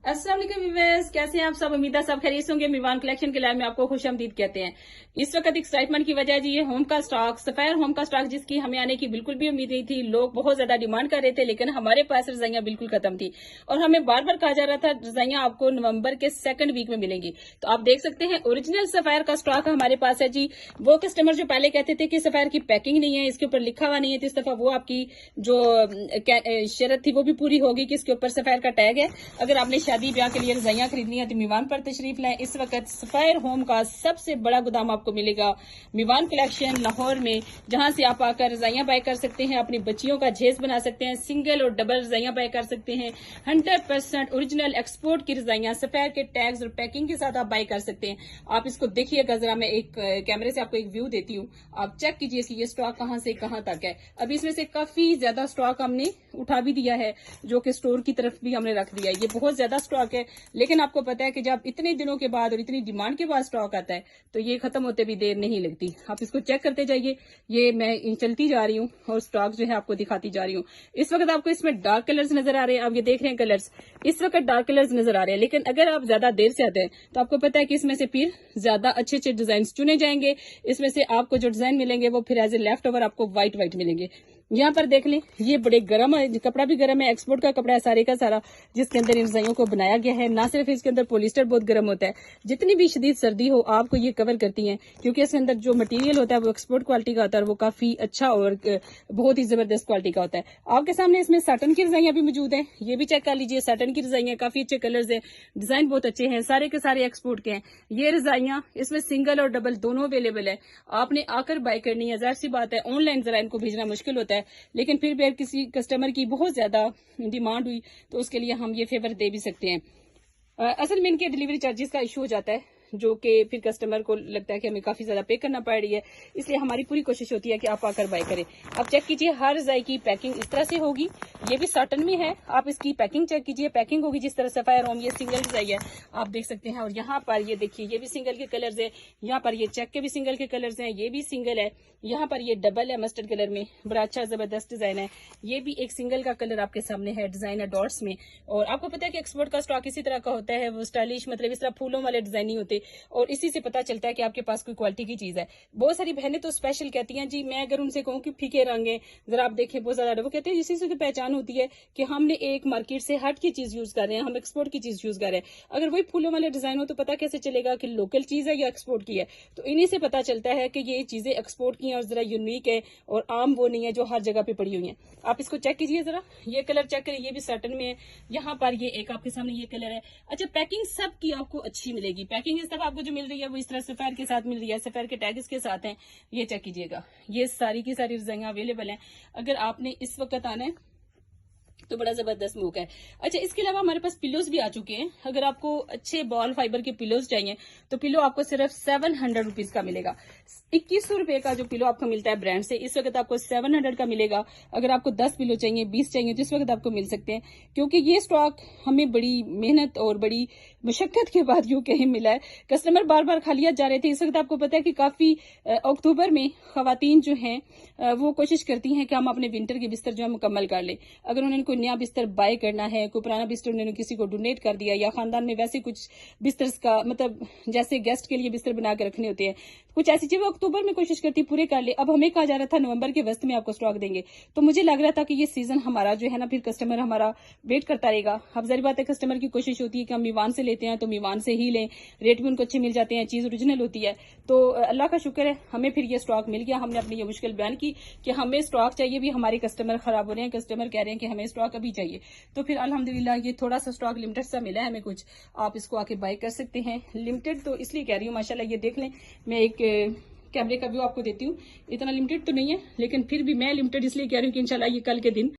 अस्सलाम वालेकुम व्यूअर्स, कैसे हैं आप सब। उम्मीद है सब खैरियत से होंगे। मीवान कलेक्शन के लाइव में आपको खुशामदीद कहते हैं। इस वक्त एक्साइटमेंट की वजह जी ये होम का स्टॉक, सफेयर होम का स्टॉक, जिसकी हमें आने की बिल्कुल भी उम्मीद नहीं थी। लोग बहुत ज्यादा डिमांड कर रहे थे, लेकिन हमारे पास रजाइयां बिल्कुल खत्म थी और हमें बार बार कहा जा रहा था रजाइयां आपको नवंबर के सेकंड वीक में मिलेंगी। तो आप देख सकते हैं ओरिजिनल सफेयर का स्टॉक हमारे पास है जी। वो कस्टमर जो पहले कहते थे कि सफेयर की पैकिंग नहीं है, इसके ऊपर लिखा हुआ नहीं है, तो इस दफा वो आपकी जो शर्त थी वो भी पूरी होगी कि इसके ऊपर सफेयर का टैग है। अगर आपने शादी ब्याह के लिए रजाइयां खरीदनी है तो मीवान पर तशरीफ लाएं। इस वक्त सफेयर होम का सबसे बड़ा गोदाम आपको मिलेगा मीवान कलेक्शन लाहौर में, जहां से आप आकर रजाइयां बाय कर सकते हैं, अपनी बच्चियों का झेस बना सकते हैं, सिंगल और डबल रजाइयां बाय कर सकते हैं। 100% ओरिजिनल एक्सपोर्ट की रजाइयां सफेयर के टैग्स और पैकिंग के साथ आप बाय कर सकते हैं। आप इसको देखिएगा जरा, मैं एक कैमरे से आपको एक व्यू देती हूँ, आप चेक कीजिए कि ये स्टॉक कहां से कहां तक है। अभी इसमें से काफी ज्यादा स्टॉक हमने उठा भी दिया है, जो कि स्टोर की तरफ भी हमने रख दिया है। ये बहुत ज्यादा स्टॉक है, लेकिन आपको पता है कि जब इतने दिनों के बाद और इतनी डिमांड के बाद स्टॉक आता है तो ये खत्म होते भी देर नहीं लगती। आप इसको चेक करते जाइए। ये मैं चलती जा रही हूँ और स्टॉक जो है आपको दिखाती जा रही हूँ। इस वक्त आपको इसमें डार्क कलर्स नजर आ रहे हैं, आप ये देख रहे हैं कलर्स, इस वक्त डार्क कलर्स नजर आ रहे हैं। लेकिन अगर आप ज्यादा देर से आते हैं तो आपको पता है कि इसमें से फिर ज्यादा अच्छे अच्छे डिजाइन चुने जाएंगे। इसमें से आपको जो डिजाइन मिलेंगे वो फिर एज ए लेफ्ट ओवर आपको व्हाइट मिलेंगे। यहाँ पर देख लें, ये बड़े गर्म है, कपड़ा भी गर्म है, एक्सपोर्ट का कपड़ा है सारे का सारा, जिसके अंदर इन रजाइयों को बनाया गया है। ना सिर्फ इसके अंदर पॉलिस्टर बहुत गर्म होता है, जितनी भी शदीद सर्दी हो आपको ये कवर करती हैं, क्योंकि इसके अंदर जो मटेरियल होता है वो एक्सपोर्ट क्वालिटी का होता है और वो काफी अच्छा और बहुत ही जबरदस्त क्वालिटी का होता है। आपके सामने इसमें साटन की रजाइयां भी मौजूद है, ये भी चेक कर लीजिए। साटन की रजाइयां काफी अच्छे कलर्स है, डिजाइन बहुत अच्छे हैं, सारे के सारे एक्सपोर्ट के हैं। ये रजाइयां इसमें सिंगल और डबल दोनों अवेलेबल है। आपने आकर बाय करनी है, जाहिर सी बात है ऑनलाइन जरा इनको भेजना मुश्किल होता है, लेकिन फिर भी अगर किसी कस्टमर की बहुत ज्यादा डिमांड हुई तो उसके लिए हम ये फेवर दे भी सकते हैं। असल में इनके डिलीवरी चार्जेस का इशू हो जाता है, जो कि फिर कस्टमर को लगता है कि हमें काफी ज्यादा पे करना पड़ रही है, इसलिए हमारी पूरी कोशिश होती है कि आप आकर बाय करें। आप चेक कीजिए, हर रजाई की पैकिंग इस तरह से होगी। ये भी साटन में है, आप इसकी पैकिंग चेक कीजिए, पैकिंग होगी जिस तरह सफेयर होम, ये सिंगल रजाई है आप देख सकते हैं। और यहाँ पर ये देखिए, ये भी सिंगल के कलर्स है, यहाँ पर ये चेक के भी सिंगल के कलर्स हैं, ये भी सिंगल है, यहाँ पर ये डबल है मस्टर्ड कलर में, बड़ा अच्छा जबरदस्त डिजाइन है। ये भी एक सिंगल का कलर आपके सामने है, डिजाइन है डॉट्स में। और आपको पता है कि एक्सपोर्ट का स्टॉक इसी तरह का होता है, वो स्टाइलिश, मतलब इस तरह फूलों वाले डिजाइन नहीं होते, और इसी से पता चलता है कि आपके पास कोई क्वालिटी की चीज है। बहुत सारी बहनें तो स्पेशल कहती हैं जी, मैं अगर उनसे कहूँ कि फीके रंग है, जरा आप देखें बहुत ज्यादा, वो कहते हैं इसी से तो पहचान होती है कि हमने एक मार्केट से हट की चीज यूज कर रहे हैं, हम एक्सपोर्ट की चीज यूज कर रहे हैं। अगर वही फूलों वाले डिजाइन हो तो पता कैसे चलेगा कि लोकल चीज है या एक्सपोर्ट की है। तो इन्हीं से पता चलता है कि ये चीजें एक्सपोर्ट की हैं और जरा यूनिक है और आम वो नहीं है जो हर जगह पे पड़ी हुई है। आप इसको चेक कीजिए जरा, ये कलर चेक करिए, ये भी साटन में है। यहाँ पर ये एक आपके सामने ये कलर है। अच्छा, पैकिंग सबकी आपको अच्छी मिलेगी। पैकिंग इस तरह आपको जो मिल रही है वो इस तरह सफेयर के साथ मिल रही है, सफेयर के टैग इसके साथ हैं। ये चेक कीजिएगा, ये सारी की सारी रजाइयां अवेलेबल हैं। अगर आपने इस वक्त आना है तो बड़ा जबरदस्त मौका है। अच्छा, इसके अलावा हमारे पास पिलोज भी आ चुके हैं। अगर आपको अच्छे बॉल फाइबर के पिलोज चाहिए तो पिलो आपको सिर्फ 700 रुपीज का मिलेगा। 2100 रुपए का जो पिलो आपको मिलता है ब्रांड से, इस वक्त आपको 700 का मिलेगा। अगर आपको 10 पिलो चाहिए, 20 चाहिए तो इस वक्त आपको मिल सकते हैं, क्योंकि ये स्टॉक हमें बड़ी मेहनत और बड़ी मुशक्कत के बाद यूं कहीं मिला है। कस्टमर बार बार खालियात जा रहे थे। इस वक्त आपको पता है कि काफी अक्टूबर में खवातीन जो हैं वो कोशिश करती हैं कि हम अपने विंटर के बिस्तर जो है मुकम्मल कर ले। अगर उन्होंने कोई नया बिस्तर बाय करना है, कोई पुराना बिस्तर उन्होंने किसी को डोनेट कर दिया, या खानदान में वैसे कुछ बिस्तर का, मतलब जैसे गेस्ट के लिए बिस्तर बना के रखने होते हैं, कुछ ऐसी चीजें अक्टूबर में कोशिश करती पूरे कर ले। अब हमें कहा जा रहा था नवंबर के वस्त में आपको स्टॉक देंगे, तो मुझे लग रहा था कि ये सीजन हमारा जो है ना, फिर कस्टमर हमारा वेट करता रहेगा। अब जारी बात है, कस्टमर की कोशिश होती है कि हम मीवान से लेते हैं तो मीवान से ही लें, रेट भी उनको अच्छे मिल जाते हैं, चीज ओरिजिनल होती है। तो अल्लाह का शुक्र है हमें फिर ये स्टॉक मिल गया। हमने अपनी ये मुश्किल बयान की कि हमें स्टॉक चाहिए, भी हमारे कस्टमर खराब हो रहे हैं, कस्टमर कह रहे हैं कि हमें स्टॉक अभी चाहिए। तो फिर अल्हम्दुलिल्लाह ये थोड़ा सा स्टॉक लिमिटेड सा मिला है हमें कुछ, आप इसको आके बाय कर सकते हैं। लिमिटेड तो इसलिए कह रही हूँ, माशाल्लाह ये देख लें, मैं एक कैमरे का व्यू आपको देती हूँ। इतना लिमिटेड तो नहीं है, लेकिन फिर भी मैं लिमिटेड इसलिए कह रही हूँ कि इंशाल्लाह ये कल के दिन।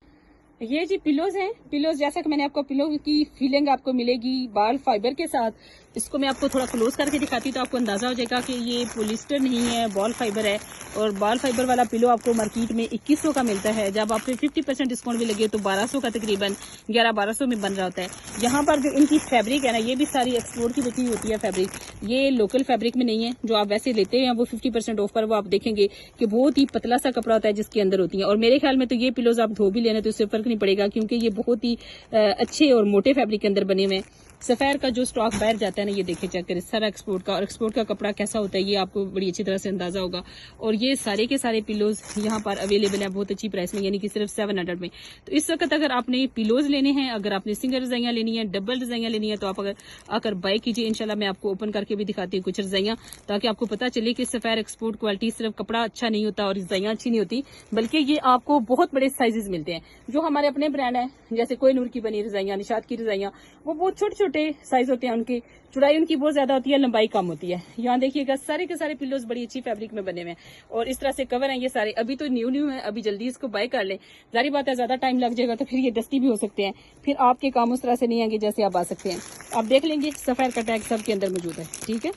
ये जी पिलोज हैं, पिलोज जैसा कि मैंने आपको पिलो की फीलिंग आपको मिलेगी बाल फाइबर के साथ। इसको मैं आपको थोड़ा क्लोज करके दिखाती तो आपको अंदाजा हो जाएगा कि ये पॉलिस्टर नहीं है, बॉल फाइबर है। और बॉल फाइबर वाला पिलो आपको मार्केट में 2100 का मिलता है, जब आप 50% डिस्काउंट भी लगे तो 1200 का तकरीबन 1100-1200 में बन रहा होता है। यहाँ पर जो इनकी फैब्रिक है ना, ये भी सारी एक्सपोर्ट की बची होती है फैब्रिक, ये लोकल फैब्रिक में नहीं है। जो आप वैसे लेते हैं वो 50% ऑफ पर, वो आप देखेंगे कि बहुत ही पतला सा कपड़ा होता है जिसके अंदर होती है। और मेरे ख्याल में तो ये पिलोज आप धो भी लेने तो इससे फर्क नहीं पड़ेगा, क्योंकि ये बहुत ही अच्छे और मोटे फैब्रिक के अंदर बने हुए हैं। सफेर का जो स्टॉक बाहर जाता है ना, ये देखिए चेक करें, सारा एक्सपोर्ट का, और एक्सपोर्ट का कपड़ा कैसा होता है ये आपको बड़ी अच्छी तरह से अंदाजा होगा। और ये सारे के सारे पिलोज यहाँ पर अवेलेबल है बहुत अच्छी प्राइस में, यानी कि सिर्फ 700 में। तो इस वक्त अगर आपने पिलोज लेने हैं, अगर आपने सिंगल रजाइयाँ लेनी है, डबल रजाइयाँ लेनी है, तो आप अगर आकर बाय कीजिए। इंशाल्लाह मैं आपको ओपन करके भी दिखाती हूँ कुछ रजाइयाँ, ताकि आपको पता चले कि सफेर एक्सपोर्ट क्वालिटी सिर्फ कपड़ा अच्छा नहीं होता और रजाइयाँ अच्छी नहीं होती, बल्कि ये आपको बहुत बड़े साइजेस मिलते हैं। जो हमारे अपने ब्रांड है, जैसे कोई नूर की बनी रजाइयाँ, निशात की रजाइयाँ, वो बहुत छोटे छोटे साइज होते हैं उनकी, चौड़ाई उनकी बहुत ज्यादा होती है, लंबाई कम होती है। यहाँ देखिएगा सारे के सारे पिलोज बड़ी अच्छी फैब्रिक में बने हुए हैं, और इस तरह से कवर हैं ये सारे। अभी तो न्यू है, अभी जल्दी इसको बाय कर लें। जारी बात है ज्यादा टाइम लग जाएगा तो फिर ये डस्टी भी हो सकते हैं, फिर आपके काम उस तरह से नहीं आएंगे जैसे आप आ सकते हैं। आप देख लेंगे सफेर का टैग सबके अंदर मौजूद है, ठीक है।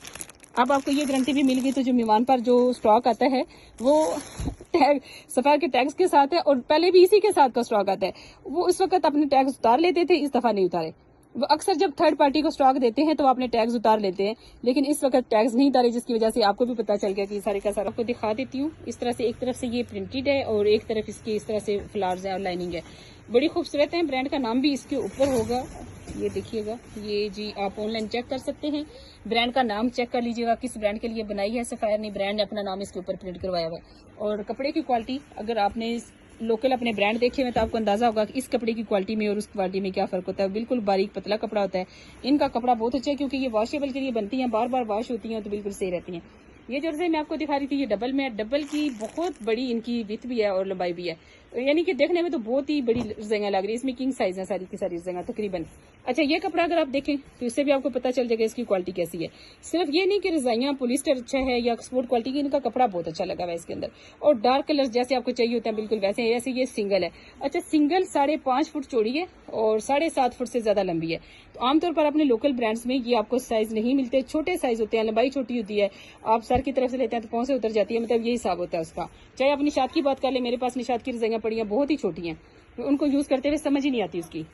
अब आपको ये गारंटी भी मिल गई, तो जो मीवान पर जो स्टॉक आता है वो टैग सफेर के टैग्स के साथ है, और पहले भी इसी के साथ का स्टॉक आता है। वो उस वक्त अपने टैग्स उतार लेते थे, इस दफा नहीं उतारे। वो अक्सर जब थर्ड पार्टी को स्टॉक देते हैं तो अपने टैग्स उतार लेते हैं, लेकिन इस वक्त टैग्स नहीं उतारे, जिसकी वजह से आपको भी पता चल गया कि सारे का सारा। आपको दिखा देती हूँ इस तरह से, एक तरफ से ये प्रिंटेड है और एक तरफ इसकी इस तरह से फ्लावर्स है और लाइनिंग है, बड़ी खूबसूरत है। ब्रांड का नाम भी इसके ऊपर होगा, ये देखिएगा, ये जी आप ऑनलाइन चेक कर सकते हैं। ब्रांड का नाम चेक कर लीजिएगा किस ब्रांड के लिए बनाई है सफेर ने, ब्रांड ने अपना नाम इसके ऊपर प्रिंट करवाया हुआ है। और कपड़े की क्वालिटी अगर आपने लोकल अपने ब्रांड देखे हुए तो आपको अंदाजा होगा कि इस कपड़े की क्वालिटी में और उस क्वालिटी में क्या फर्क होता है। बिल्कुल बारीक पतला कपड़ा होता है। इनका कपड़ा बहुत अच्छा है, क्योंकि ये वॉशेबल के लिए बनती हैं, बार बार वॉश होती हैं तो बिल्कुल सही रहती हैं। ये जो रज़ाई मैं आपको दिखा रही थी ये डबल में है, डबल की बहुत बड़ी इनकी विड्थ भी है और लंबाई भी है, यानी कि देखने में तो बहुत ही बड़ी रज़ाइयाँ लग रही है। इसमें किंग साइज है सारी की सारी रज़ाइयाँ तकरीबन। अच्छा, ये कपड़ा अगर आप देखें तो इससे भी आपको पता चल जाएगा इसकी क्वालिटी कैसी है। सिर्फ ये नहीं कि रज़ाइयाँ पॉलिस्टर अच्छा है या एक्सपोर्ट क्वालिटी की, इनका कपड़ा बहुत अच्छा लगा हुआ है इसके अंदर। और डार्क कलर जैसे आपको चाहिए होता है बिल्कुल वैसे है। ये सिंगल है। अच्छा, सिंगल 5.5 फुट चौड़ी है और 7.5 फुट से ज्यादा लंबी है। तो आमतौर पर अपने लोकल ब्रांड्स में ये आपको साइज नहीं मिलते, छोटे साइज होते हैं, लंबाई छोटी होती है। आप सर की तरफ से लेते हैं तो पाँव से उतर जाती है, मतलब ये हिसाब होता है उसका। चाहे आप निशात की बात कर ले, मेरे पास निशात की रज़ाइयाँ पड़ी हैं, बहुत ही छोटी हैं, तो उनको यूज करते हुए समझ ही नहीं आती उसकी।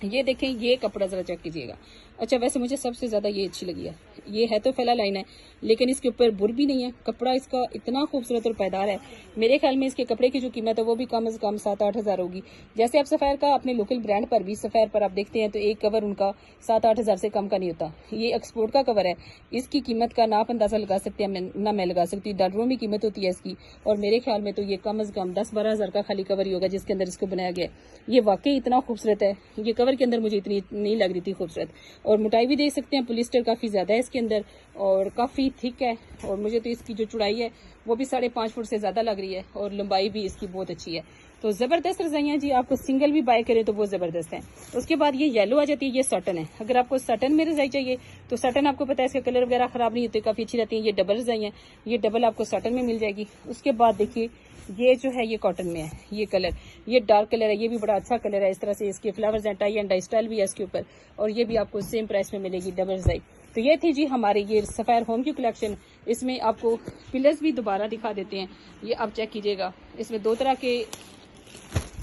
ये देखें, ये कपड़ा जरा चेक कीजिएगा। अच्छा, वैसे मुझे सबसे ज्यादा ये अच्छी लगी है। ये है तो फैला लाइन है, लेकिन इसके ऊपर बुर भी नहीं है। कपड़ा इसका इतना खूबसूरत और पायदार है। मेरे ख्याल में इसके कपड़े की जो कीमत है वो भी कम से कम 7-8 हज़ार होगी। जैसे आप सफेर का अपने लोकल ब्रांड पर भी सफेर पर आप देखते हैं तो एक कवर उनका 7-8 हज़ार से कम का नहीं होता। ये एक्सपोर्ट का कवर है, इसकी कीमत का ना आप अंदाजा लगा सकते हैं ना मैं लगा सकती। डॉलरों में कीमत होती है इसकी, और मेरे ख्याल में तो ये कम से कम 10-12 हज़ार का खाली कवर ही होगा जिसके अंदर इसको बनाया गया है। ये वाकई इतना खूबसूरत है। ये कवर के अंदर मुझे इतनी नहीं लग रही थी खूबसूरत। और मोटाई भी देख सकते हैं, पॉलिस्टर काफी ज्यादा है इसके अंदर और काफी थिक है। और मुझे तो इसकी जो चौड़ाई है वो भी 5.5 फुट से ज्यादा लग रही है, और लंबाई भी इसकी बहुत अच्छी है। तो जबरदस्त रज़ाइयाँ जी, आपको सिंगल भी बाय करें तो वो जबरदस्त है। उसके बाद ये येलो आ जाती है, ये सटन है। अगर आपको सटन में रज़ाई चाहिए तो सटन आपको पता है इसका कलर वगैरह खराब नहीं होते, काफी अच्छी रहती है। ये डबल रज़ाई है, ये डबल आपको सटन में मिल जाएगी। उसके बाद देखिए ये जो है ये कॉटन में है, ये कलर, ये डार्क कलर है, ये भी बड़ा अच्छा कलर है। इस तरह से इसके फ्लावर्स हैं, टाई एंड डाई स्टाइल भी है इसके ऊपर, और ये भी आपको सेम प्राइस में मिलेगी, डबल रज़ाई। तो ये थी जी हमारे ये सफेर होम की कलेक्शन। इसमें आपको पिलर्स भी दोबारा दिखा देते हैं, ये आप चेक कीजिएगा। इसमें 2 तरह के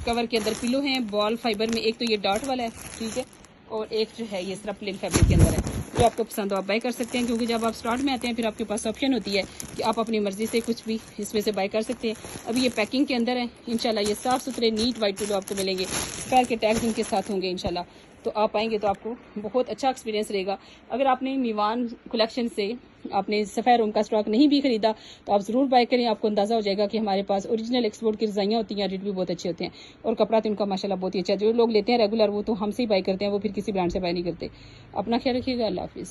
कवर के अंदर पिलो हैं, बॉल फाइबर में। एक तो ये डॉट वाला है, ठीक है, और एक जो है ये सिर्फ प्लेन फैब्रिक के अंदर है। जो आपको पसंद हो आप बाय कर सकते हैं, क्योंकि जब आप स्टार्ट में आते हैं फिर आपके पास ऑप्शन होती है कि आप अपनी मर्जी से कुछ भी इसमें से बाय कर सकते हैं। अभी ये पैकिंग के अंदर है। इंशाल्लाह ये साफ सुथरे नीट वाइट पिलो आपको मिलेंगे, पैर के टैग्स इनके साथ होंगे इंशाल्लाह। तो आप आएंगे तो आपको बहुत अच्छा एक्सपीरियंस रहेगा। अगर आपने मीवान कलेक्शन से आपने सफेर होम का स्टॉक नहीं भी खरीदा तो आप जरूर बाय करें। आपको अंदाजा हो जाएगा कि हमारे पास ओरिजिनल एक्सपोर्ट की रज़ाइयाँ होती हैं, रेट भी बहुत अच्छे होते हैं, और कपड़ा तो उनका माशाल्लाह बहुत ही अच्छा है। जो लोग लेते हैं रेगुलर वो तो हमसे ही बाय करते हैं, वो फिर किसी ब्रांड से बाय नहीं करते। अपना ख्याल रखिएगा। अल्लाह हाफिज़।